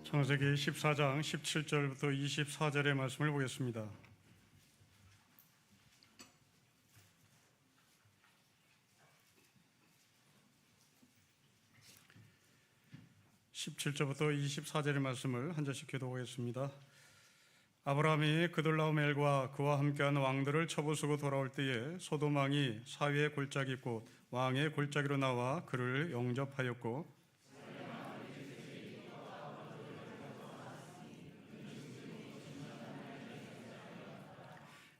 창세기 14장 17절부터 24절의 말씀을 보겠습니다. (17절부터 24절의) 말씀을 한 절씩 교도하겠습니다. 아브라함이 그돌라오멜과 그와 함께한 왕들을 쳐부수고 돌아올 때에 소돔 왕이 사위의 골짜기 곧 왕의 골짜기로 나와 그를 영접하였고,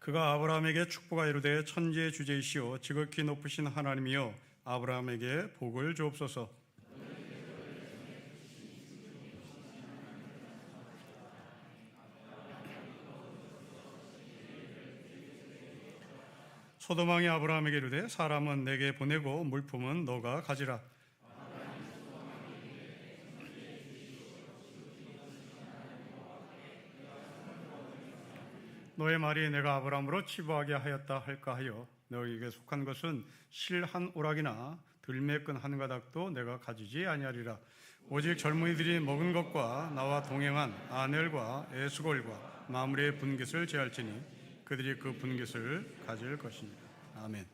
그가 아브라함에게 축복하 이르되 천지의 주제이시오 지극히 높으신 하나님이여 아브라함에게 복을 주옵소서. 소돔 왕이 아브라함에게 이르되 사람은 내게 보내고 물품은 너가 가지라. 너의 말이 내가 아브라함으로 치부하게 하였다 할까 하여 너에게 속한 것은 실 한 오락이나 들매끈 한 가닥도 내가 가지지 아니하리라. 오직 젊은이들이 먹은 것과 나와 동행한 아넬과 에스골과 마므레의 분깃을 제할지니 그들이 그 분깃을 가질 것이니라. 아멘.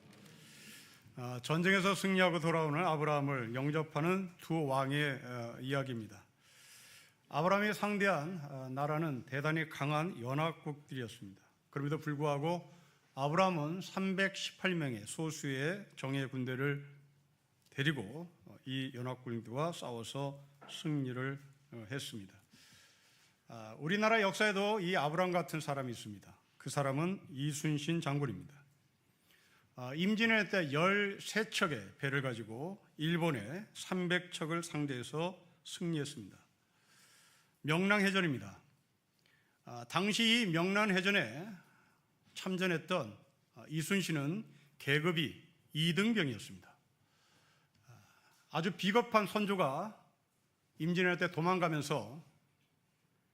전쟁에서 승리하고 돌아오는 아브라함을 영접하는 두 왕의 이야기입니다. 아브라함이 상대한 나라는 대단히 강한 연합국들이었습니다. 그럼에도 불구하고 아브라함은 318명의 소수의 정예 군대를 데리고 이 연합군들과 싸워서 승리를 했습니다. 우리나라 역사에도 이 아브라함 같은 사람이 있습니다. 그 사람은 이순신 장군입니다. 임진왜란 때 13척의 배를 가지고 일본의 300척을 상대해서 승리했습니다. 명랑해전입니다. 당시 이 명랑해전에 참전했던 이순신은 계급이 2등병이었습니다. 아주 비겁한 선조가 임진왜란 때 도망가면서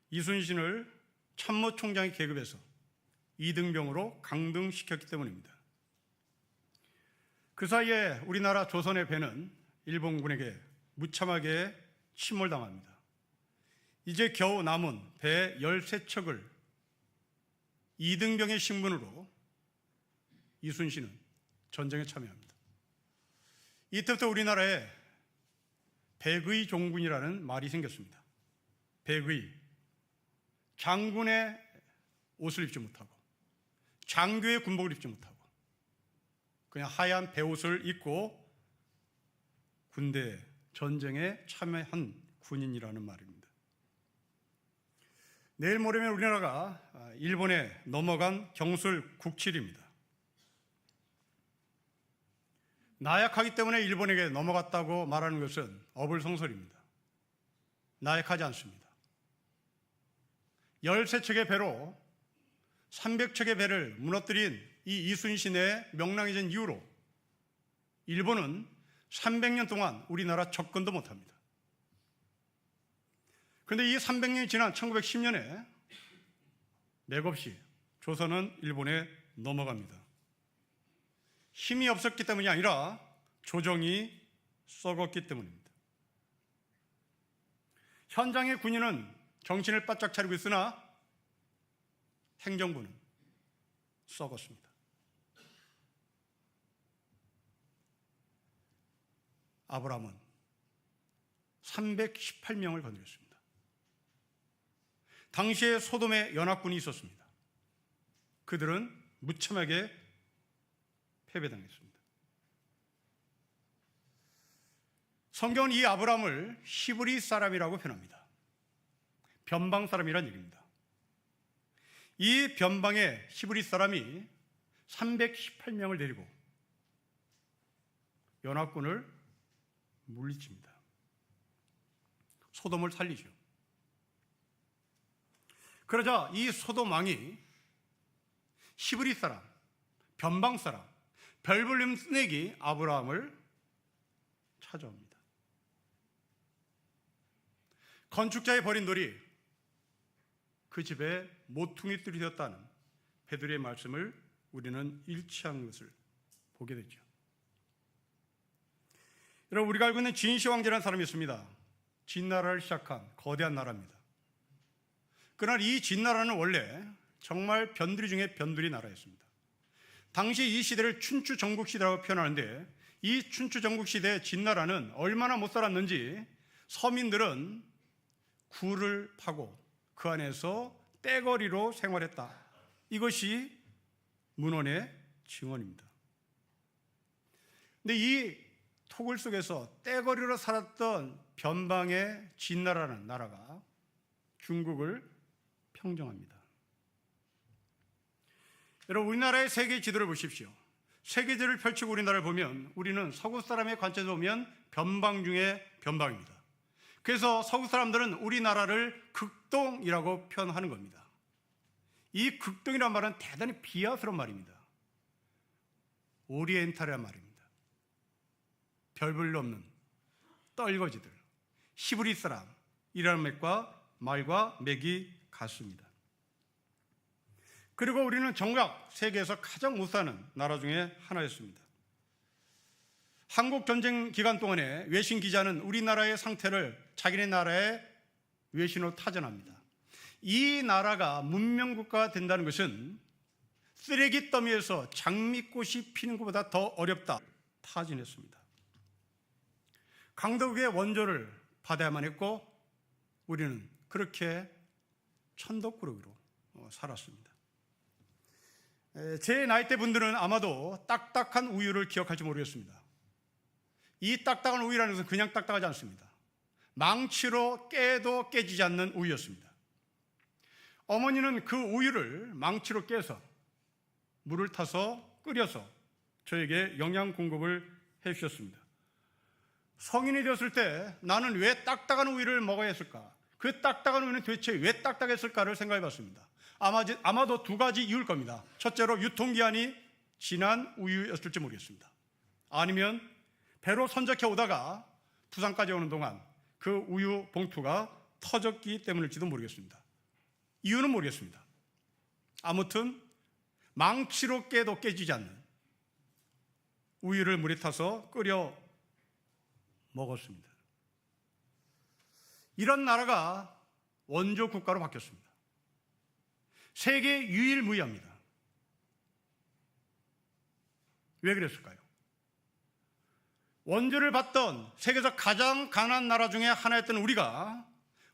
이순신을 참모총장의 계급에서 2등병으로 강등시켰기 때문입니다. 그 사이에 우리나라 조선의 배는 일본군에게 무참하게 침몰당합니다. 이제 겨우 남은 배 13척을 2등병의 신분으로 이순신은 전쟁에 참여합니다. 이때부터 우리나라에 백의 종군이라는 말이 생겼습니다. 백의, 장군의 옷을 입지 못하고 장교의 군복을 입지 못하고 그냥 하얀 배옷을 입고 군대 전쟁에 참여한 군인이라는 말입니다. 내일 모레면 우리나라가 일본에 넘어간 경술 국칠입니다. 나약하기 때문에 일본에게 넘어갔다고 말하는 것은 어불성설입니다. 나약하지 않습니다. 13척의 배로 300척의 배를 무너뜨린 이 이순신의 명랑해전 이후로 일본은 300년 동안 우리나라 접근도 못합니다. 그런데 이 300년이 지난 1910년에 맥없이 조선은 일본에 넘어갑니다. 힘이 없었기 때문이 아니라 조정이 썩었기 때문입니다. 현장의 군인은 정신을 바짝 차리고 있으나 행정부는 썩었습니다. 아브라함은 318명을 건드렸습니다. 당시에 소돔에 연합군이 있었습니다. 그들은 무참하게 패배당했습니다. 성경은 이 아브라함을 히브리 사람이라고 표현합니다. 변방 사람이라는 얘기입니다. 이 변방의 히브리 사람이 318명을 데리고 연합군을 물리칩니다. 소돔을 살리죠. 그러자 이 소돔 왕이 히브리 사람, 변방 사람, 별볼림 스낵이 아브라함을 찾아옵니다. 건축자의 버린 돌이 그 집에 모퉁이 뜰이 되었다는 베드로의 말씀을 우리는 일치한 것을 보게 되죠. 여러분, 우리가 알고 있는 진시 황제라는 사람이 있습니다. 진나라를 시작한 거대한 나라입니다. 그러나 이 진나라는 원래 정말 변두리 중에 변두리 나라였습니다. 당시 이 시대를 춘추 전국 시대라고 표현하는데, 이 춘추 전국 시대의 진나라는 얼마나 못 살았는지 서민들은 굴을 파고 그 안에서 떼거리로 생활했다. 이것이 문헌의 증언입니다. 근데 이 토굴 속에서 떼거리로 살았던 변방의 진나라는 나라가 중국을 평정합니다. 여러분, 우리나라의 세계 지도를 보십시오. 세계지를 펼치고 우리나라를 보면 우리는 서구 사람의 관점에서 보면 변방 중에 변방입니다. 그래서 서구 사람들은 우리나라를 극동이라고 표현하는 겁니다. 이 극동이라는 말은 대단히 비하스러운 말입니다. 오리엔탈이라는 말입니다. 별 볼일 없는 떨거지들, 히브리 사람이라는 말과 맥이 같습니다. 그리고 우리는 정작 세계에서 가장 못 사는 나라 중에 하나였습니다. 한국 전쟁 기간 동안에 외신 기자는 우리나라의 상태를 자기네 나라의 외신으로 타전합니다. 이 나라가 문명국가가 된다는 것은 쓰레기 더미에서 장미꽃이 피는 것보다 더 어렵다 타진했습니다. 강덕의 원조를 받아야만 했고 우리는 그렇게 천덕꾸러기로 살았습니다. 제 나이대 분들은 아마도 딱딱한 우유를 기억할지 모르겠습니다. 이 딱딱한 우유라는 것은 그냥 딱딱하지 않습니다. 망치로 깨도 깨지지 않는 우유였습니다. 어머니는 그 우유를 망치로 깨서 물을 타서 끓여서 저에게 영양 공급을 해주셨습니다. 성인이 되었을 때 나는 왜 딱딱한 우유를 먹어야 했을까? 그 딱딱한 우유는 도대체 왜 딱딱했을까를 생각해 봤습니다. 아마도 두 가지 이유일 겁니다. 첫째로 유통기한이 지난 우유였을지 모르겠습니다. 아니면 배로 선적해 오다가 부산까지 오는 동안 그 우유 봉투가 터졌기 때문일지도 모르겠습니다. 이유는 모르겠습니다. 아무튼 망치로 깨도 깨지지 않는 우유를 물에 타서 끓여 먹었습니다. 이런 나라가 원조 국가로 바뀌었습니다. 세계 유일무이합니다. 왜 그랬을까요? 원조를 받던 세계에서 가장 가난한 나라 중에 하나였던 우리가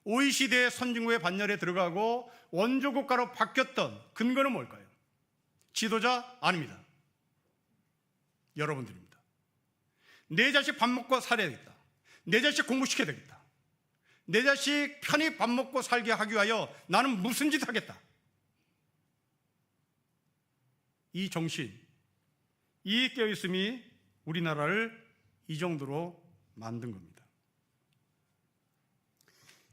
OECD의 선진국의 반열에 들어가고 원조 국가로 바뀌었던 근거는 뭘까요? 지도자 아닙니다. 여러분들입니다. 내 자식 밥 먹고 살아야겠다. 내 자식 공부시켜야 되겠다. 내 자식 편히 밥 먹고 살게 하기 위하여 나는 무슨 짓 하겠다. 이 정신, 이 깨어있음이 우리나라를 이 정도로 만든 겁니다.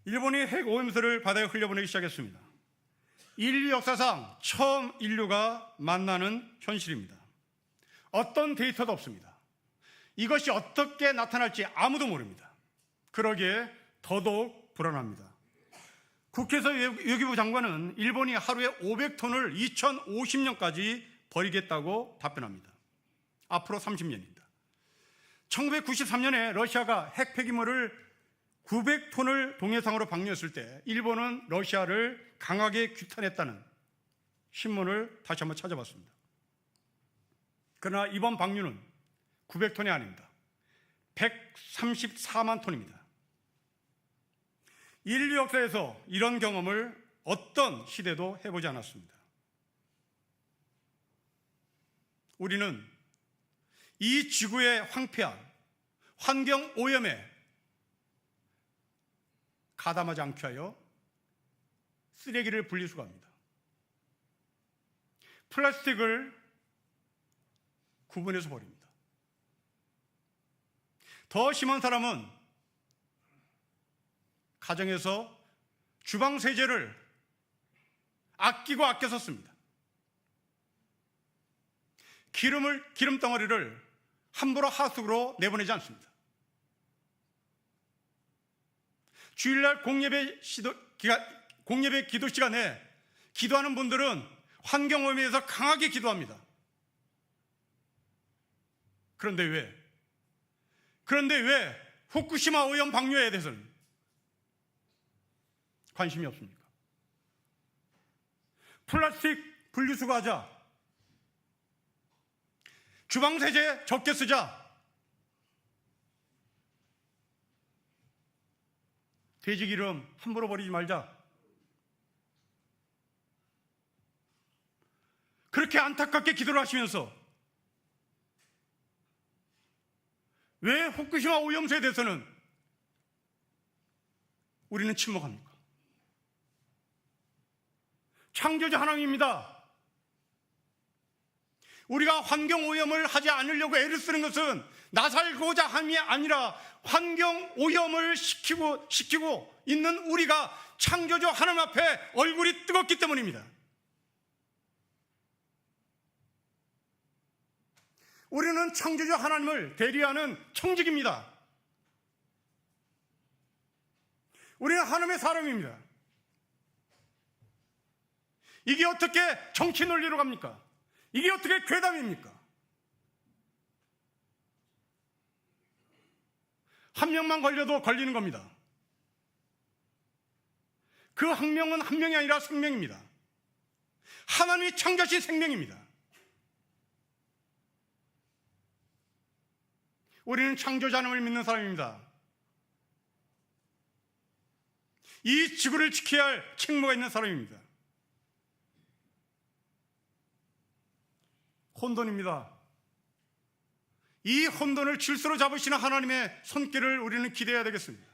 일본이 핵 오염수를 바다에 흘려보내기 시작했습니다. 인류 역사상 처음 인류가 만나는 현실입니다. 어떤 데이터도 없습니다. 이것이 어떻게 나타날지 아무도 모릅니다. 그러기에 더더욱 불안합니다. 국회에서 외교부 장관은 일본이 하루에 500톤을 2050년까지 버리겠다고 답변합니다. 앞으로 30년입니다. 1993년에 러시아가 핵 폐기물을 900톤을 동해상으로 방류했을 때 일본은 러시아를 강하게 규탄했다는 신문을 다시 한번 찾아봤습니다. 그러나 이번 방류는 900톤이 아닙니다. 134만 톤입니다. 인류 역사에서 이런 경험을 어떤 시대도 해보지 않았습니다. 우리는 이 지구의 황폐한 환경 오염에 가담하지 않게 하여 쓰레기를 분리수거합니다. 플라스틱을 구분해서 버립니다. 더 심한 사람은 가정에서 주방 세제를 아끼고 아껴 썼습니다. 기름 덩어리를 함부로 하수구로 내보내지 않습니다. 주일날 공예배 기도 시간에 기도하는 분들은 환경오염에 대해서 강하게 기도합니다. 그런데 왜 후쿠시마 오염 방류에 대해서는 관심이 없습니까? 플라스틱 분리수거하자. 주방세제 적게 쓰자. 돼지 기름 함부로 버리지 말자. 그렇게 안타깝게 기도를 하시면서 왜 후쿠시마 오염수에 대해서는 우리는 침묵합니까? 창조자 하나님입니다. 우리가 환경오염을 하지 않으려고 애를 쓰는 것은 나살고자 함이 아니라 환경오염을 시키고 있는 우리가 창조주 하나님 앞에 얼굴이 뜨겁기 때문입니다. 우리는 창조주 하나님을 대리하는 청직입니다. 우리는 하나님의 사람입니다. 이게 어떻게 정치 논리로 갑니까? 이게 어떻게 괴담입니까? 한 명만 걸려도 걸리는 겁니다. 그 한 명은 한 명이 아니라 생명입니다. 하나님이 창조하신 생명입니다. 우리는 창조자 하나님을 믿는 사람입니다. 이 지구를 지켜야 할 책무가 있는 사람입니다. 혼돈입니다. 이 혼돈을 질서로 잡으시는 하나님의 손길을 우리는 기대해야 되겠습니다.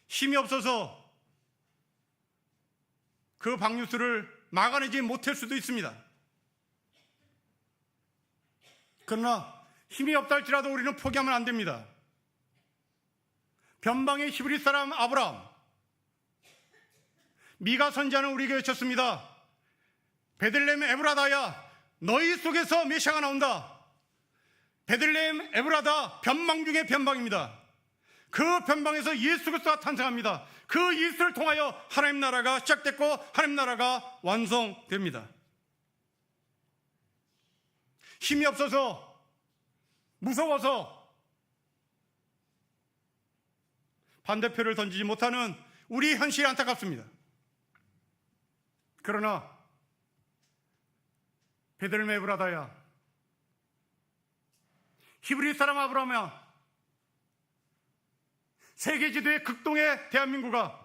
힘이 없어서 그 방류수를 막아내지 못할 수도 있습니다. 그러나 힘이 없다 할지라도 우리는 포기하면 안 됩니다. 변방의 히브리 사람 아브라함, 미가 선지자는 우리에게 외쳤습니다. 베들레헴 에브라다야, 너희 속에서 메시아가 나온다. 베들레헴 에브라다, 변방 중의 변방입니다. 그 변방에서 예수 그리스도가 탄생합니다. 그 예수를 통하여 하나님 나라가 시작됐고 하나님 나라가 완성됩니다. 힘이 없어서, 무서워서 반대표를 던지지 못하는 우리 현실이 안타깝습니다. 그러나 베들레헴 에브라다야, 히브리 사람 아브라함아, 세계 지도의 극동의 대한민국아,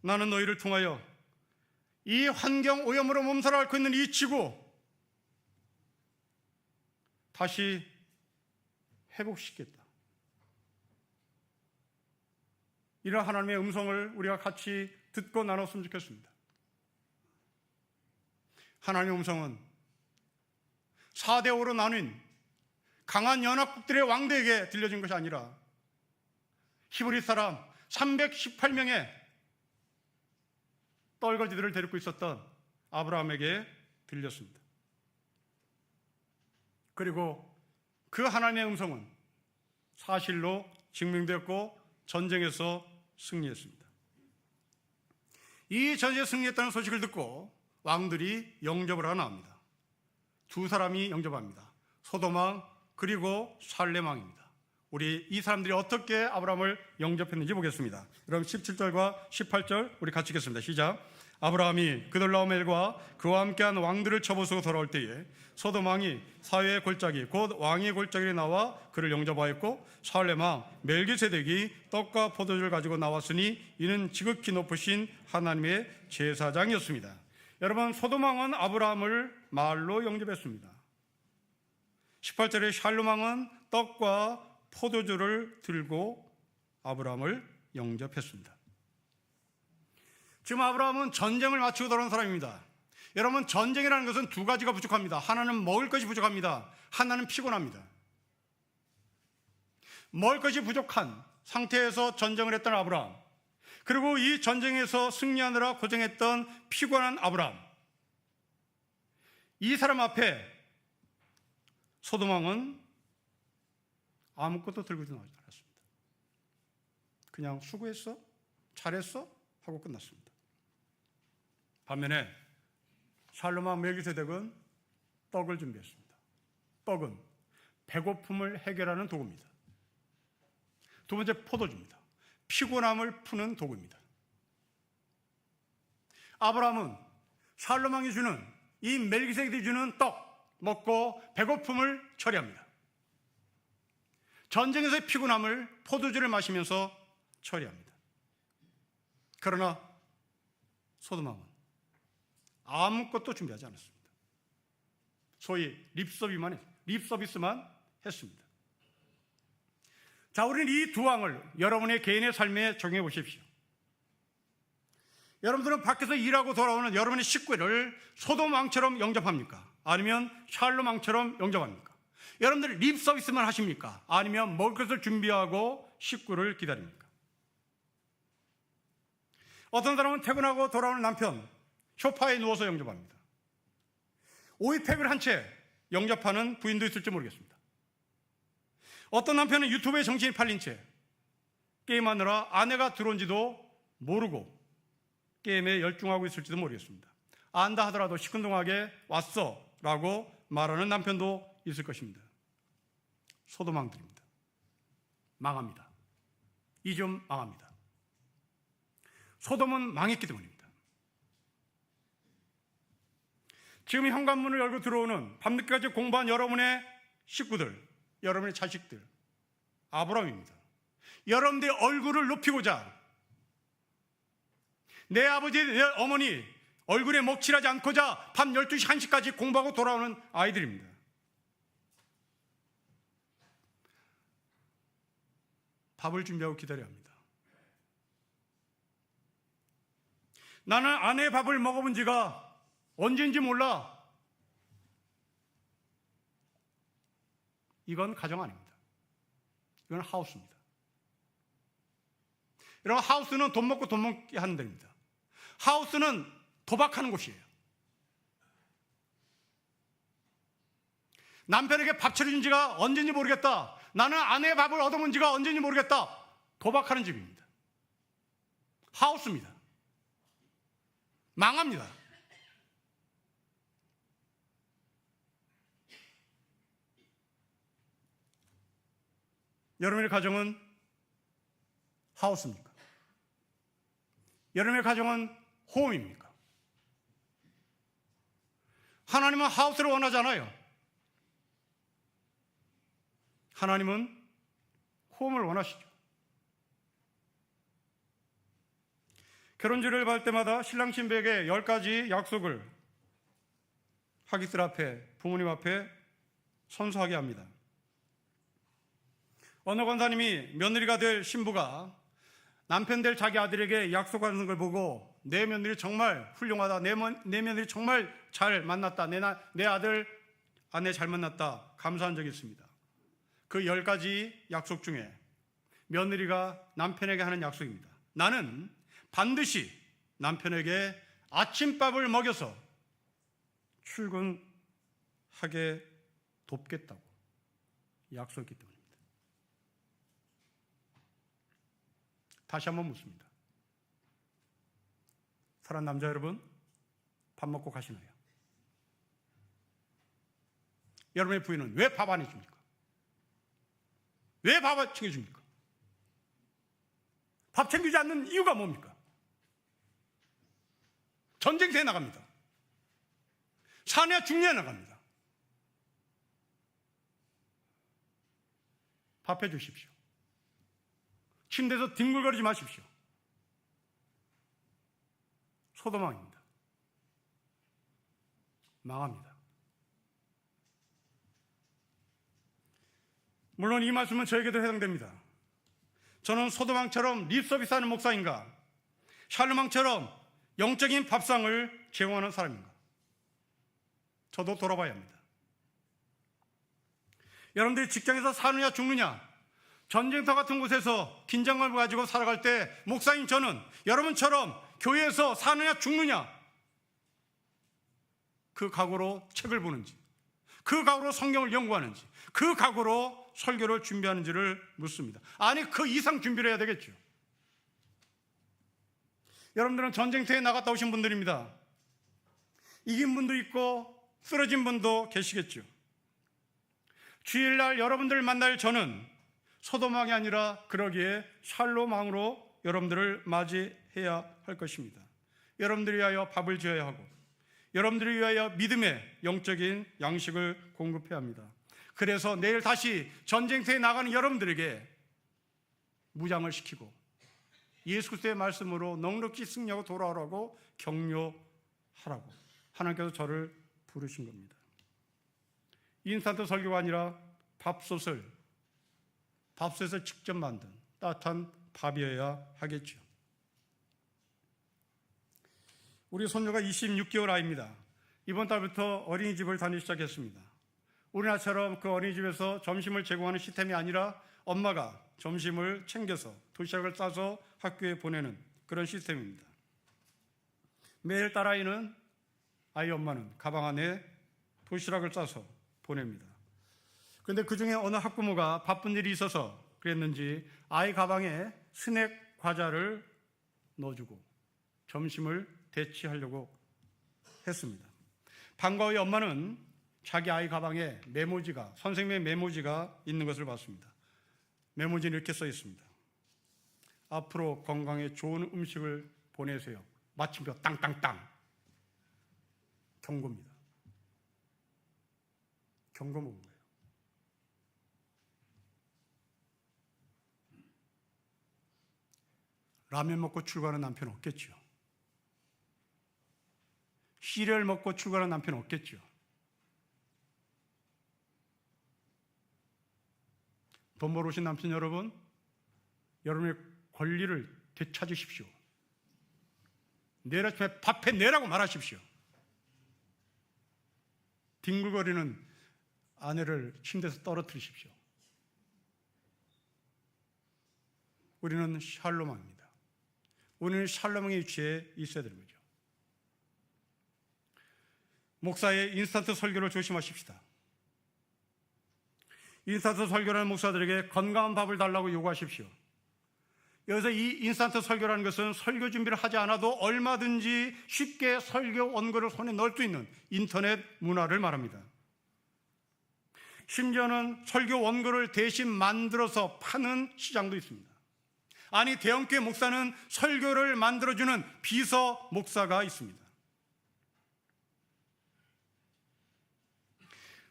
나는 너희를 통하여 이 환경 오염으로 몸살을 앓고 있는 이 지구 다시 회복시키겠다. 이런 하나님의 음성을 우리가 같이 듣고 나눴으면 좋겠습니다. 하나님의 음성은 4대5로 나뉜 강한 연합국들의 왕들에게 들려진 것이 아니라 히브리 사람 318명의 떨거지들을 데리고 있었던 아브라함에게 들렸습니다. 그리고 그 하나님의 음성은 사실로 증명되었고 전쟁에서 승리했습니다. 이 전쟁에 승리했다는 소식을 듣고 왕들이 영접을 하러 나옵니다. 두 사람이 영접합니다. 소돔왕 그리고 살렘 왕입니다. 우리 이 사람들이 어떻게 아브라함을 영접했는지 보겠습니다. 그럼 17절과 18절 우리 같이 읽겠습니다. 시작. 아브라함이 그돌라오멜과 그와 함께한 왕들을 쳐부수고 돌아올 때에 소돔 왕이 사회의 골짜기 곧 왕의 골짜기에 나와 그를 영접하였고 살렘 왕 멜기세덱이 떡과 포도주를 가지고 나왔으니 이는 지극히 높으신 하나님의 제사장이었습니다. 여러분, 소돔 왕은 아브라함을 말로 영접했습니다. 18절에 샬롬 왕은 떡과 포도주를 들고 아브라함을 영접했습니다. 지금 아브라함은 전쟁을 마치고 돌아온 사람입니다. 여러분, 전쟁이라는 것은 두 가지가 부족합니다. 하나는 먹을 것이 부족합니다. 하나는 피곤합니다. 먹을 것이 부족한 상태에서 전쟁을 했던 아브라함, 그리고 이 전쟁에서 승리하느라 고생했던 피곤한 아브라함, 이 사람 앞에 소돔 왕은 아무것도 들고 나오지 않았습니다. 그냥 수고했어? 잘했어? 하고 끝났습니다. 반면에 샬롬 왕 멜기세덱은 떡을 준비했습니다. 떡은 배고픔을 해결하는 도구입니다. 두 번째 포도주입니다. 피곤함을 푸는 도구입니다. 아브라함은 살로몬이 주는 이 멜기세덱이 주는 떡 먹고 배고픔을 처리합니다. 전쟁에서의 피곤함을 포도주를 마시면서 처리합니다. 그러나 소돔왕은 아무것도 준비하지 않았습니다. 소위 립서비스만 했습니다. 자, 우리는 이 두 왕을 여러분의 개인의 삶에 적용해 보십시오. 여러분들은 밖에서 일하고 돌아오는 여러분의 식구를 소돔 왕처럼 영접합니까? 아니면 샬롬 왕처럼 영접합니까? 여러분들 립 서비스만 하십니까? 아니면 먹을 것을 준비하고 식구를 기다립니까? 어떤 사람은 퇴근하고 돌아오는 남편 소파에 누워서 영접합니다. 오이팩을 한 채 영접하는 부인도 있을지 모르겠습니다. 어떤 남편은 유튜브에 정신이 팔린 채 게임하느라 아내가 들어온지도 모르고 게임에 열중하고 있을지도 모르겠습니다. 안다 하더라도 시큰둥하게 왔어 라고 말하는 남편도 있을 것입니다. 소돔왕들입니다. 망합니다. 이 점 망합니다. 소돔은 망했기 때문입니다. 지금 현관문을 열고 들어오는 밤늦게까지 공부한 여러분의 식구들, 여러분의 자식들, 아브라함입니다. 여러분들의 얼굴을 높이고자 내 아버지, 내 어머니 얼굴에 먹칠하지 않고자 밤 12시, 1시까지 공부하고 돌아오는 아이들입니다. 밥을 준비하고 기다려야 합니다. 나는 아내의 밥을 먹어본 지가 언제인지 몰라. 이건 가정 아닙니다. 이건 하우스입니다. 여러분, 하우스는 돈 먹고 돈 먹게 하는 데입니다. 하우스는 도박하는 곳이에요. 남편에게 밥 차려준 지가 언제인지 모르겠다. 나는 아내의 밥을 얻어본 지가 언제인지 모르겠다. 도박하는 집입니다. 하우스입니다. 망합니다. 여러분의 가정은 하우스입니까? 여러분의 가정은 홈입니까? 하나님은 하우스를 원하잖아요. 하나님은 홈을 원하시죠. 결혼주를 할 때마다 신랑 신부에게 10가지 약속을 하객들 앞에, 부모님 앞에 선서하게 합니다. 어느 권사님이 며느리가 될 신부가 남편 될 자기 아들에게 약속하는 걸 보고 내 며느리 정말 훌륭하다, 내 며느리 정말 잘 만났다, 내 아들 아내 잘 만났다 감사한 적이 있습니다. 그 10가지 약속 중에 며느리가 남편에게 하는 약속입니다. 나는 반드시 남편에게 아침밥을 먹여서 출근하게 돕겠다고 약속했기 때문입니다. 다시 한번 묻습니다. 사랑하는 남자 여러분, 밥 먹고 가시나요? 여러분의 부인은 왜 밥 안 해줍니까? 왜 밥 안 챙겨줍니까? 밥 챙기지 않는 이유가 뭡니까? 전쟁터에 나갑니다. 사내야 중리에 나갑니다. 밥 해주십시오. 침대에서 뒹굴거리지 마십시오. 소돔왕입니다. 망합니다. 물론 이 말씀은 저에게도 해당됩니다. 저는 소돔왕처럼 립서비스하는 목사인가, 샬롬왕처럼 영적인 밥상을 제공하는 사람인가, 저도 돌아봐야 합니다. 여러분들이 직장에서 사느냐 죽느냐, 전쟁터 같은 곳에서 긴장감을 가지고 살아갈 때 목사인 저는 여러분처럼 교회에서 사느냐 죽느냐 그 각오로 책을 보는지, 그 각오로 성경을 연구하는지, 그 각오로 설교를 준비하는지를 묻습니다. 아니, 그 이상 준비를 해야 되겠죠. 여러분들은 전쟁터에 나갔다 오신 분들입니다. 이긴 분도 있고 쓰러진 분도 계시겠죠. 주일날 여러분들 만날 저는 소돔왕이 아니라 그러기에 샬롬왕으로 여러분들을 맞이해야 할 것입니다. 여러분들을 위하여 밥을 지어야 하고 여러분들을 위하여 믿음의 영적인 양식을 공급해야 합니다. 그래서 내일 다시 전쟁터에 나가는 여러분들에게 무장을 시키고 예수 그리스도의 말씀으로 넉넉히 승리하고 돌아오라고 격려하라고 하나님께서 저를 부르신 겁니다. 인스턴트 설교가 아니라 밥솥을 직접 만든 따뜻한 밥이어야 하겠죠. 우리 손녀가 26개월 아이입니다. 이번 달부터 어린이집을 다니기 시작했습니다. 우리나라처럼 그 어린이집에서 점심을 제공하는 시스템이 아니라 엄마가 점심을 챙겨서 도시락을 싸서 학교에 보내는 그런 시스템입니다. 매일 딸아이는 아이 엄마는 가방 안에 도시락을 싸서 보냅니다. 그런데 그중에 어느 학부모가 바쁜 일이 있어서 그랬는지 아이 가방에 스낵 과자를 넣어주고 점심을 대치하려고 했습니다. 방과 후에 엄마는 자기 아이 가방에 선생님의 메모지가 있는 것을 봤습니다. 메모지는 이렇게 써 있습니다. 앞으로 건강에 좋은 음식을 보내세요. 마침표 땅땅땅. 경고입니다. 경고 먹은 거예요. 라면 먹고 출근하는 남편 없겠죠. 시리얼 먹고 출근하는 남편 없겠죠. 돈 벌어오신 남편 여러분, 여러분의 권리를 되찾으십시오. 내일 아침에 밥해 내라고 말하십시오. 뒹굴거리는 아내를 침대에서 떨어뜨리십시오. 우리는 샬롬왕입니다. 우리는 샬롬왕의 위치에 있어야 되는 거죠. 목사의 인스턴트 설교를 조심하십시다. 인스턴트 설교라는 목사들에게 건강한 밥을 달라고 요구하십시오. 여기서 이 인스턴트 설교라는 것은 설교 준비를 하지 않아도 얼마든지 쉽게 설교 원고를 손에 넣을 수 있는 인터넷 문화를 말합니다. 심지어는 설교 원고를 대신 만들어서 파는 시장도 있습니다. 아니, 대형교회 목사는 설교를 만들어주는 비서 목사가 있습니다.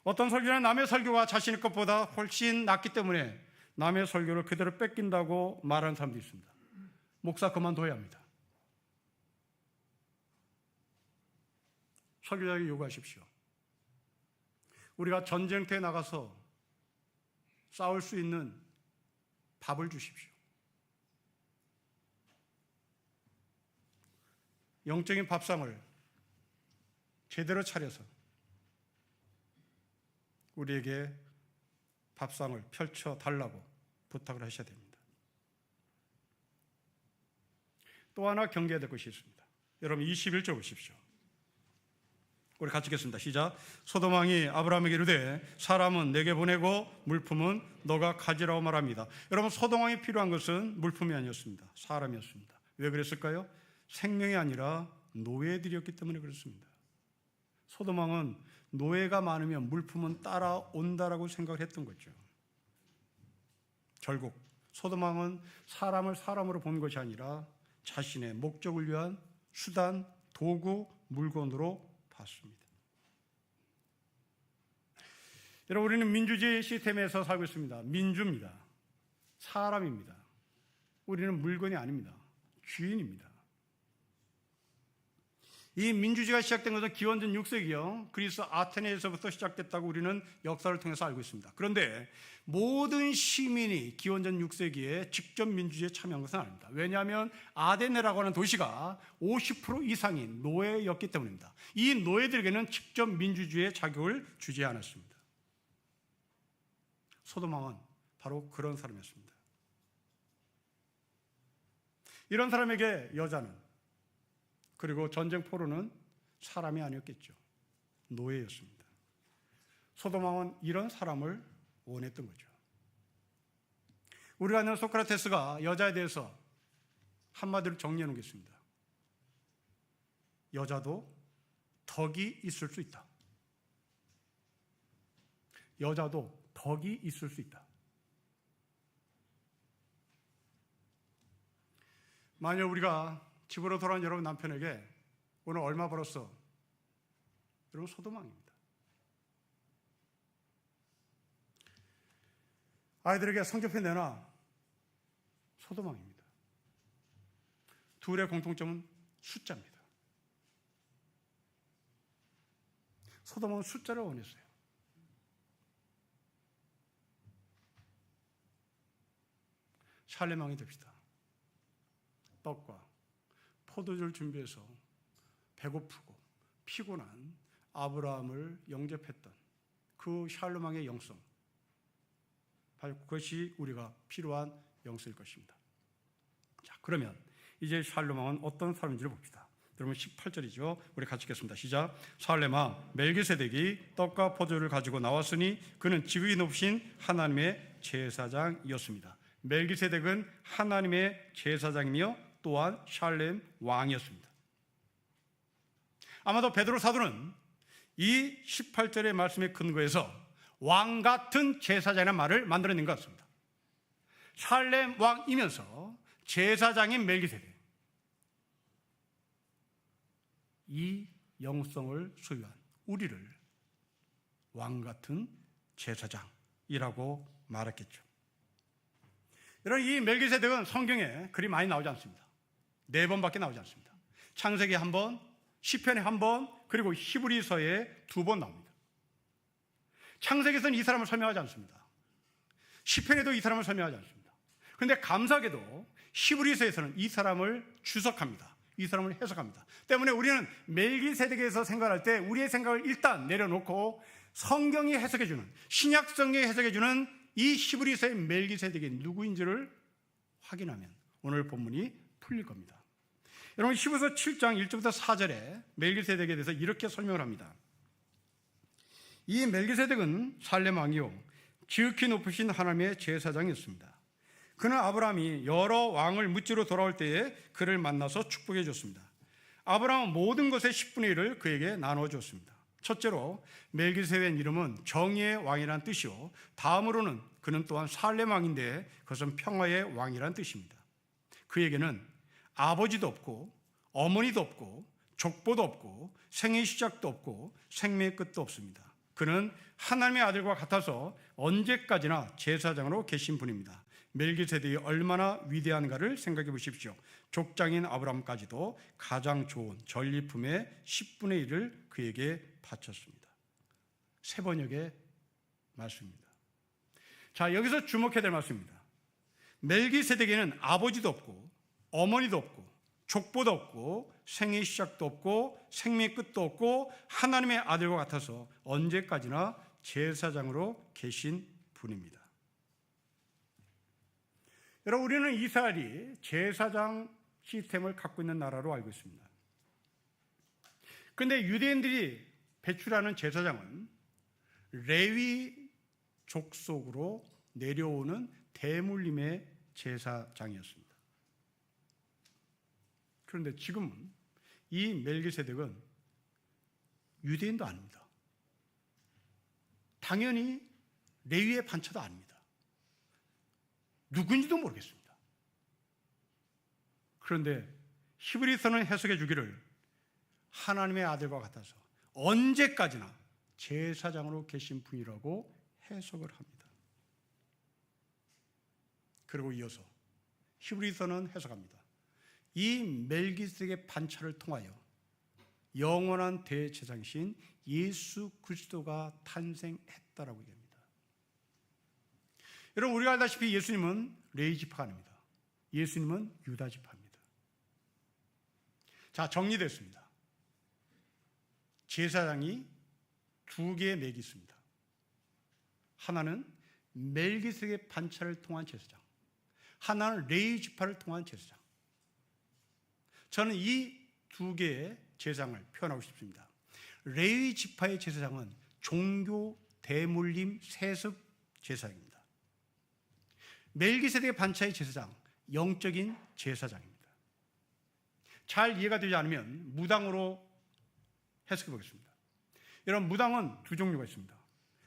어떤 설교는 남의 설교가 자신의 것보다 훨씬 낫기 때문에 남의 설교를 그대로 뺏긴다고 말하는 사람도 있습니다. 목사 그만둬야 합니다. 설교자에게 요구하십시오. 우리가 전쟁터에 나가서 싸울 수 있는 밥을 주십시오. 영적인 밥상을 제대로 차려서 우리에게 밥상을 펼쳐달라고 부탁을 하셔야 됩니다. 또 하나 경계해야 될 것이 있습니다. 여러분 21절 보십시오. 우리 같이 읽겠습니다. 시작. 소돔왕이 아브라함에게 이르되 사람은 내게 보내고 물품은 너가 가지라고 말합니다. 여러분, 소돔왕이 필요한 것은 물품이 아니었습니다. 사람이었습니다. 왜 그랬을까요? 생명이 아니라 노예들이었기 때문에 그렇습니다. 소돔왕은 노예가 많으면 물품은 따라온다라고 생각을 했던 거죠. 결국 소돔왕은 사람을 사람으로 본 것이 아니라 자신의 목적을 위한 수단, 도구, 물건으로 봤습니다. 여러분, 우리는 민주주의 시스템에서 살고 있습니다. 민주입니다. 사람입니다. 우리는 물건이 아닙니다. 주인입니다. 이 민주주의가 시작된 것은 기원전 6세기요. 그리스 아테네에서부터 시작됐다고 우리는 역사를 통해서 알고 있습니다. 그런데 모든 시민이 기원전 6세기에 직접 민주주의에 참여한 것은 아닙니다. 왜냐하면 아테네라고 하는 도시가 50% 이상이 노예였기 때문입니다. 이 노예들에게는 직접 민주주의의 자격을 주지 않았습니다. 소돔왕은 바로 그런 사람이었습니다. 이런 사람에게 여자는, 그리고 전쟁 포로는 사람이 아니었겠죠. 노예였습니다. 소돔왕은 이런 사람을 원했던 거죠. 우리가 아는 소크라테스가 여자에 대해서 한마디로 정리해 놓겠습니다. 여자도 덕이 있을 수 있다. 여자도 덕이 있을 수 있다. 만약 우리가 집으로 돌아온 여러분 남편에게 오늘 얼마 벌었어? 여러분 소도망입니다. 아이들에게 성적표 내놔. 소도망입니다. 둘의 공통점은 숫자입니다. 소돔은 숫자를 원했어요. 샬렘 왕이 됩시다. 떡과 포도주를 준비해서 배고프고 피곤한 아브라함을 영접했던 그 샬롬 왕의 영성, 바로 그것이 우리가 필요한 영성일 것입니다. 자, 그러면 이제 샬롬 왕은 어떤 사람인지를 봅시다. 여러분 18절이죠. 우리 같이 읽겠습니다. 시작. 샬렘 왕 멜기세덱이 떡과 포도주를 가지고 나왔으니 그는 지극히 높으신 하나님의 제사장이었습니다. 멜기세덱은 하나님의 제사장이며 또한 샬렘 왕이었습니다. 아마도 베드로 사도는 이 18절의 말씀에 근거해서 왕 같은 제사장이라는 말을 만들어낸 것 같습니다. 샬렘 왕이면서 제사장인 멜기세덱, 이 영성을 소유한 우리를 왕 같은 제사장이라고 말했겠죠. 여러분, 이 멜기세덱은 성경에 그리 많이 나오지 않습니다. 4번밖에 나오지 않습니다. 창세기 1번, 시편에 1번, 그리고 히브리서에 2번 나옵니다. 창세기에서는 이 사람을 설명하지 않습니다. 시편에도 이 사람을 설명하지 않습니다. 그런데 감사하게도 히브리서에서는 이 사람을 주석합니다. 이 사람을 해석합니다. 때문에 우리는 멜기세덱에서 생각할 때 우리의 생각을 일단 내려놓고 성경이 해석해주는, 신약 성경이 해석해주는 이 히브리서의 멜기세덱이 누구인지를 확인하면 오늘 본문이 풀릴 겁니다. 여러분, 히브리서 7장 1절부터 4절에 멜기세덱에 대해서 이렇게 설명을 합니다. 이 멜기세덱은 살렘 왕이요 지극히 높으신 하나님의 제사장이었습니다. 그는 아브라함이 여러 왕을 무찌로 돌아올 때에 그를 만나서 축복해 줬습니다. 아브라함은 모든 것의 10분의 1을 그에게 나눠 줬습니다. 첫째로 멜기세덱의 이름은 정의의 왕이라는 뜻이요, 다음으로는 그는 또한 살렘 왕인데 그것은 평화의 왕이라는 뜻입니다. 그에게는 아버지도 없고 어머니도 없고 족보도 없고 생의 시작도 없고 생명의 끝도 없습니다. 그는 하나님의 아들과 같아서 언제까지나 제사장으로 계신 분입니다. 멜기세덱이 얼마나 위대한가를 생각해 보십시오. 족장인 아브라함까지도 가장 좋은 전리품의 10분의 1을 그에게 바쳤습니다. 세 번역의 말씀입니다. 자, 여기서 주목해야 될 말씀입니다. 멜기세덱에는 아버지도 없고 어머니도 없고 족보도 없고 생의 시작도 없고 생명의 끝도 없고 하나님의 아들과 같아서 언제까지나 제사장으로 계신 분입니다. 여러분, 우리는 이스라엘이 제사장 시스템을 갖고 있는 나라로 알고 있습니다. 그런데 유대인들이 배출하는 제사장은 레위 족속으로 내려오는 대물림의 제사장이었습니다. 그런데 지금은 이 멜기세덱은 유대인도 아닙니다. 당연히 레위의 반차도 아닙니다. 누군지도 모르겠습니다. 그런데 히브리서는 해석해 주기를 하나님의 아들과 같아서 언제까지나 제사장으로 계신 분이라고 해석을 합니다. 그리고 이어서 히브리서는 해석합니다. 이 멜기세덱의 반차를 통하여 영원한 대제사장이신 예수 그리스도가 탄생했다라고 얘기합니다. 여러분, 우리가 알다시피 예수님은 레위 지파가 아닙니다. 예수님은 유다 지파입니다. 자, 정리됐습니다. 제사장이 2개의 맥이 있습니다. 하나는 멜기세덱의 반차를 통한 제사장, 하나는 레위 지파를 통한 제사장. 저는 이 2개의 제사장을 표현하고 싶습니다. 레위 지파의 제사장은 종교 대물림 세습 제사장입니다. 멜기세덱의 반차의 제사장, 영적인 제사장입니다. 잘 이해가 되지 않으면 무당으로 해석해 보겠습니다. 여러분, 무당은 2 종류가 있습니다.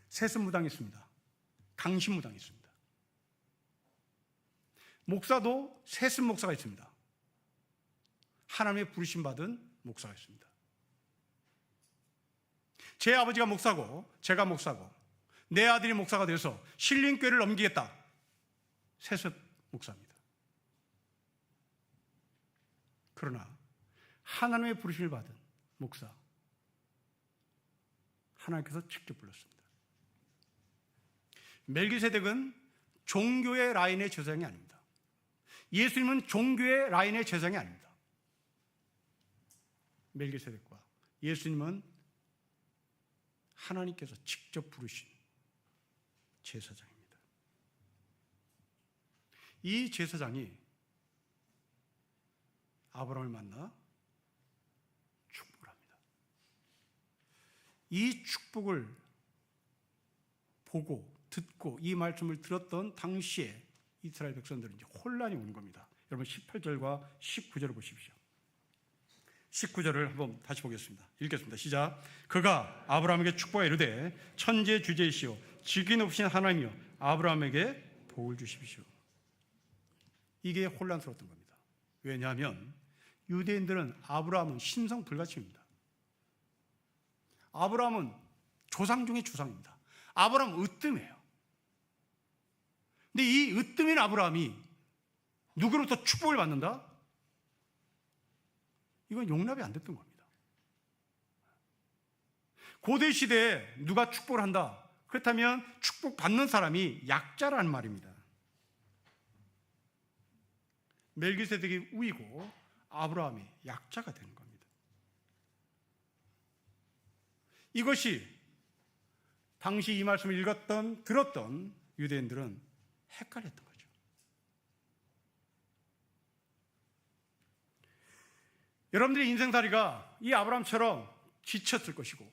세습 무당이 있습니다. 강신 무당이 있습니다. 목사도 세습 목사가 있습니다. 하나님의 부르심 받은 목사였습니다. 제 아버지가 목사고 제가 목사고 내 아들이 목사가 돼서 신림교회를 넘기겠다. 세습 목사입니다. 그러나 하나님의 부르심을 받은 목사, 하나님께서 직접 불렀습니다. 멜기세덱은 종교의 라인의 제사장이 아닙니다. 예수님은 종교의 라인의 제사장이 아닙니다. 멜기세덱과 예수님은 하나님께서 직접 부르신 제사장입니다. 이 제사장이 아브라함을 만나 축복을 합니다. 이 축복을 보고 듣고 이 말씀을 들었던 당시에 이스라엘 백성들은 이제 혼란이 오는 겁니다. 여러분 18절과 19절을 보십시오. 19절을 한번 다시 보겠습니다. 읽겠습니다. 시작. 그가 아브라함에게 축복하여 이르되 천지의 주제이시오 직이 높으신 하나님이여 아브라함에게 복을 주십시오. 이게 혼란스러웠던 겁니다. 왜냐하면 유대인들은 아브라함은 신성 불가침입니다. 아브라함은 조상 중에 조상입니다. 아브라함은 으뜸이에요. 근데 이 으뜸인 아브라함이 누구로부터 축복을 받는다? 이건 용납이 안 됐던 겁니다. 고대 시대에 누가 축복을 한다? 그렇다면 축복받는 사람이 약자라는 말입니다. 멜기세덱이 우이고 아브라함이 약자가 되는 겁니다. 이것이 당시 이 말씀을 읽었던, 들었던 유대인들은 헷갈렸던 거죠. 여러분들의 인생살이가 이 아브라함처럼 지쳤을 것이고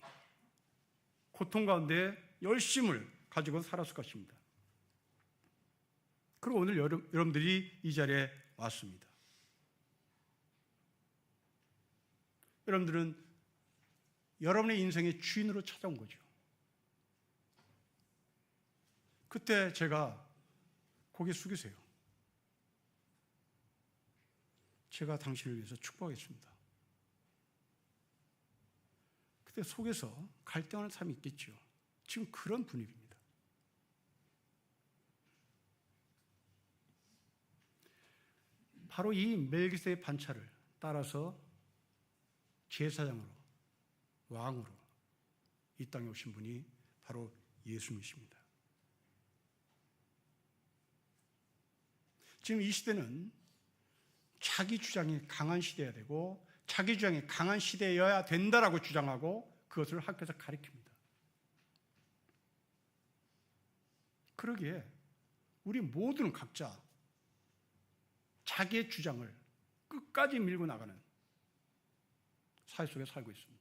고통 가운데 열심을 가지고 살았을 것입니다. 그리고 오늘 여러분들이 이 자리에 왔습니다. 여러분들은 여러분의 인생의 주인으로 찾아온 거죠. 그때 제가 고개 숙이세요. 제가 당신을 위해서 축복하겠습니다. 그때 속에서 갈등하는 사람이 있겠죠. 지금 그런 분위기입니다. 바로 이 멜기세덱의 반차를 따라서 제사장으로, 왕으로 이 땅에 오신 분이 바로 예수님이십니다. 지금 이 시대는 자기 주장이 강한 시대여야 되고 자기 주장이 강한 시대여야 된다라고 주장하고 그것을 학교에서 가르칩니다. 그러기에 우리 모두는 각자 자기의 주장을 끝까지 밀고 나가는 사회 속에 살고 있습니다.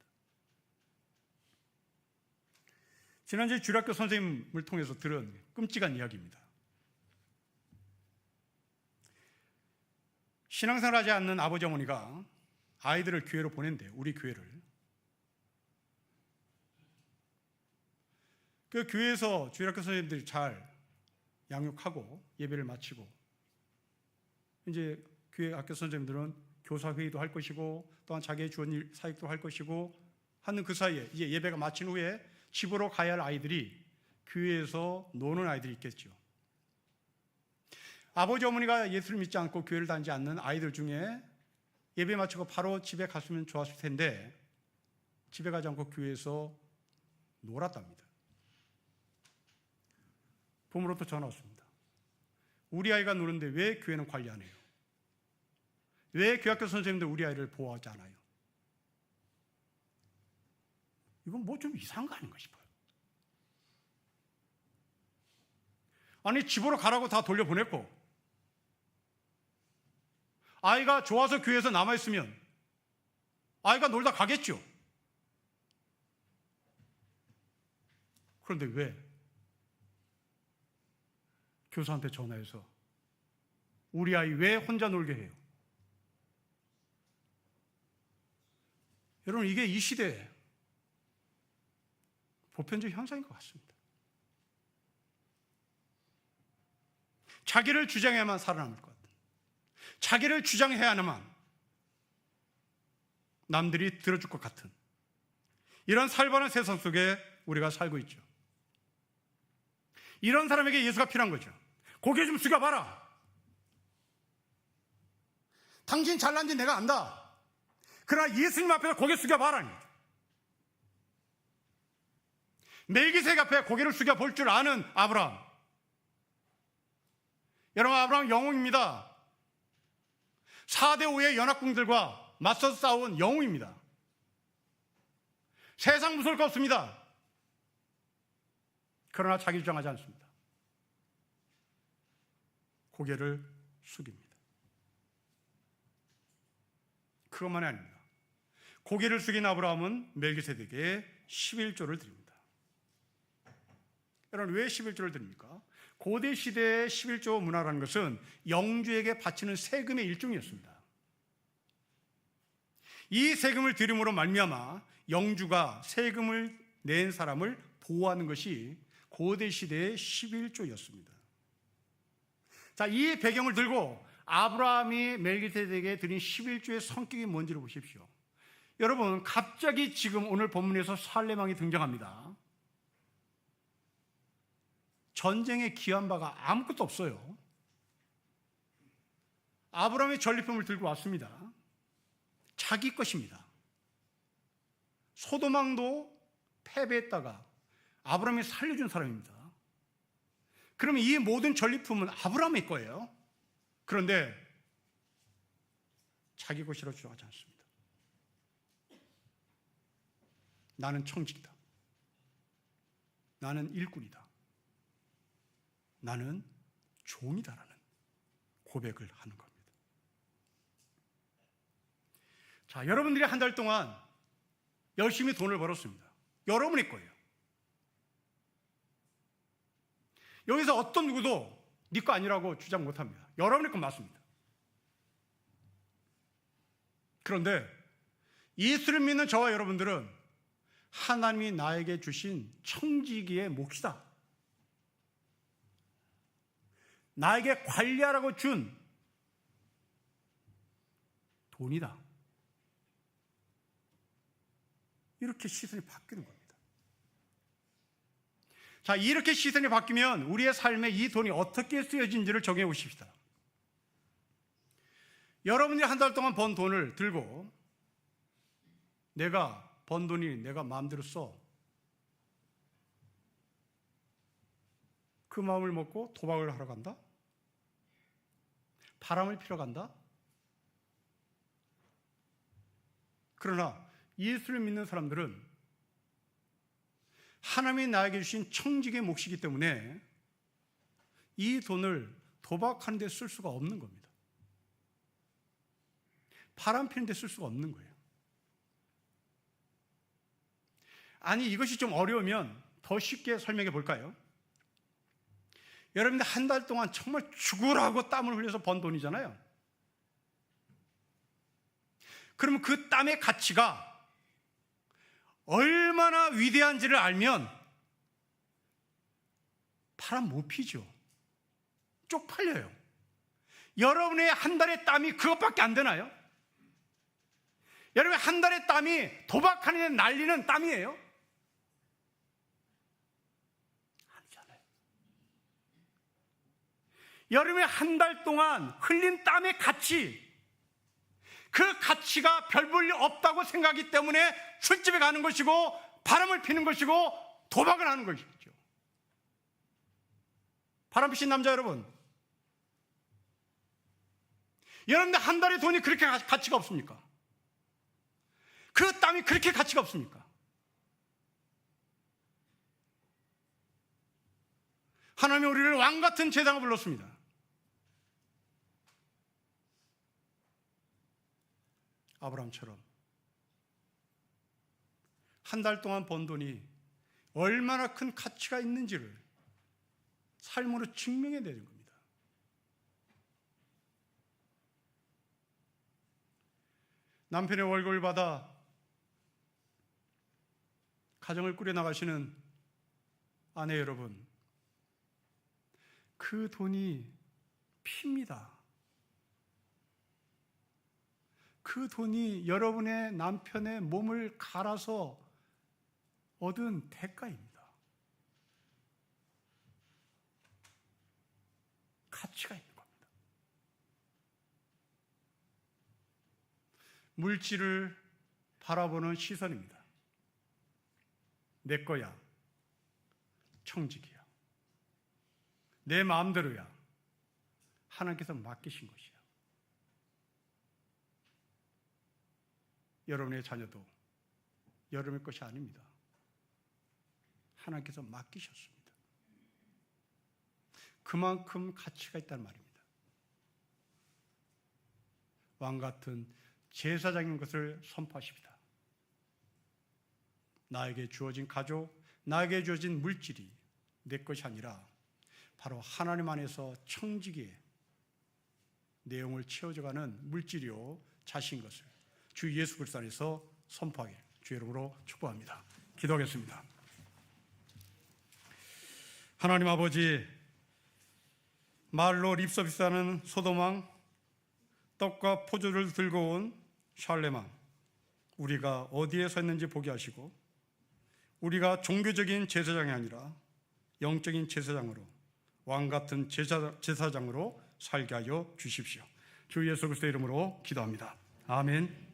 지난주에 주일학교 선생님을 통해서 들은 끔찍한 이야기입니다. 신앙생활 하지 않는 아버지 어머니가 아이들을 교회로 보낸대요. 우리 교회를. 그 교회에서 주일학교 선생님들이 잘 양육하고 예배를 마치고 이제 교회 학교 선생님들은 교사회의도 할 것이고 또한 자기의 주원 일 사역도 할 것이고 하는 그 사이에 이제 예배가 마친 후에 집으로 가야 할 아이들이 교회에서 노는 아이들이 있겠죠. 아버지 어머니가 예수를 믿지 않고 교회를 다니지 않는 아이들 중에 예배 마치고 바로 집에 갔으면 좋았을 텐데 집에 가지 않고 교회에서 놀았답니다. 부모로부터 전화 왔습니다. 우리 아이가 노는데 왜 교회는 관리 안 해요? 왜 교학교 선생님들 우리 아이를 보호하지 않아요? 이건 뭐 좀 이상한 거 아닌가 싶어요. 아니 집으로 가라고 다 돌려보냈고 아이가 좋아서 교회에서 남아있으면 아이가 놀다 가겠죠. 그런데 왜 교사한테 전화해서 우리 아이 왜 혼자 놀게 해요? 여러분 이게 이 시대의 보편적 현상인 것 같습니다. 자기를 주장해야만 살아남을 것 같아요. 자기를 주장해야만 남들이 들어줄 것 같은 이런 살벌한 세상 속에 우리가 살고 있죠. 이런 사람에게 예수가 필요한 거죠. 고개 좀 숙여봐라. 당신 잘난지 내가 안다. 그러나 예수님 앞에서 고개 숙여봐라. 멜기세덱 앞에 고개를 숙여볼 줄 아는 아브라함. 여러분, 아브라함 영웅입니다. 4대 5의 연합군들과 맞서 싸운 영웅입니다. 세상 무서울 거 없습니다. 그러나 자기 주장하지 않습니다. 고개를 숙입니다. 그것만이 아닙니다. 고개를 숙인 아브라함은 멜기세덱에게 11조를 드립니다. 여러분, 왜 11조를 드립니까? 고대 시대의 11조 문화라는 것은 영주에게 바치는 세금의 일종이었습니다. 이 세금을 드림으로 말미암아 영주가 세금을 낸 사람을 보호하는 것이 고대 시대의 11조였습니다. 자, 이 배경을 들고 아브라함이 멜기세덱에게 드린 11조의 성격이 뭔지를 보십시오. 여러분, 갑자기 지금 오늘 본문에서 살렘왕이 등장합니다. 전쟁에 기한 바가 아무것도 없어요. 아브라함의 전리품을 들고 왔습니다. 자기 것입니다. 소돔왕도 패배했다가 아브라함이 살려준 사람입니다. 그러면 이 모든 전리품은 아브라함의 거예요. 그런데 자기 것이라고 주장하지 않습니다. 나는 청직이다. 나는 일꾼이다. 나는 종이다라는 고백을 하는 겁니다. 자, 여러분들이 한 달 동안 열심히 돈을 벌었습니다. 여러분의 거예요. 여기서 어떤 누구도 네 거 아니라고 주장 못합니다. 여러분의 건 맞습니다. 그런데 예수를 믿는 저와 여러분들은 하나님이 나에게 주신 청지기의 몫이다. 나에게 관리하라고 준 돈이다. 이렇게 시선이 바뀌는 겁니다. 자, 이렇게 시선이 바뀌면 우리의 삶에 이 돈이 어떻게 쓰여진지를 정해 보십시다. 여러분들이 한 달 동안 번 돈을 들고 내가 번 돈이 내가 마음대로 써. 그 마음을 먹고 도박을 하러 간다? 바람을 피러 간다? 그러나 예수를 믿는 사람들은 하나님이 나에게 주신 청지기의 몫이기 때문에 이 돈을 도박하는 데 쓸 수가 없는 겁니다. 바람 피는 데 쓸 수가 없는 거예요. 아니, 이것이 좀 어려우면 더 쉽게 설명해 볼까요? 여러분들 한 달 동안 정말 죽으라고 땀을 흘려서 번 돈이잖아요. 그러면 그 땀의 가치가 얼마나 위대한지를 알면 바람 못 피죠. 쪽팔려요. 여러분의 한 달의 땀이 그것밖에 안 되나요? 여러분의 한 달의 땀이 도박하는 데 날리는 땀이에요? 아니잖아요. 여러분의 한 달 동안 흘린 땀의 가치, 그 가치가 별 볼 일 없다고 생각하기 때문에 술집에 가는 것이고 바람을 피는 것이고 도박을 하는 것이죠. 바람 피신 남자 여러분, 여러분들 한 달의 돈이 그렇게 가치가 없습니까? 그 땀이 그렇게 가치가 없습니까? 하나님이 우리를 왕같은 제사장을 불렀습니다. 아브라함처럼 한 달 동안 번 돈이 얼마나 큰 가치가 있는지를 삶으로 증명해야 되는 겁니다. 남편의 월급을 받아 가정을 꾸려나가시는 아내 여러분, 그 돈이 핍니다. 그 그 돈이 여러분의 남편의 몸을 갈아서 얻은 대가입니다. 가치가 있는 겁니다. 물질을 바라보는 시선입니다. 내 거야, 청직이야, 내 마음대로야, 하나님께서 맡기신 것이야. 여러분의 자녀도 여러분의 것이 아닙니다. 하나님께서 맡기셨습니다. 그만큼 가치가 있다는 말입니다. 왕 같은 제사장인 것을 선포하십니다. 나에게 주어진 가족, 나에게 주어진 물질이 내 것이 아니라 바로 하나님 안에서 청지기의 내용을 채워져가는 물질이요 자신 것을 주 예수 그리스도 안에서 선포하길 주의 이름으로 축복합니다. 기도하겠습니다. 하나님 아버지, 말로 립서비스하는 소돔왕, 떡과 포도를 들고 온 샬렘왕, 우리가 어디에 서 있는지 보게 하시고 우리가 종교적인 제사장이 아니라 영적인 제사장으로, 왕 같은 제사장으로 살게 하여 주십시오. 주 예수 그리스도의 이름으로 기도합니다. 아멘.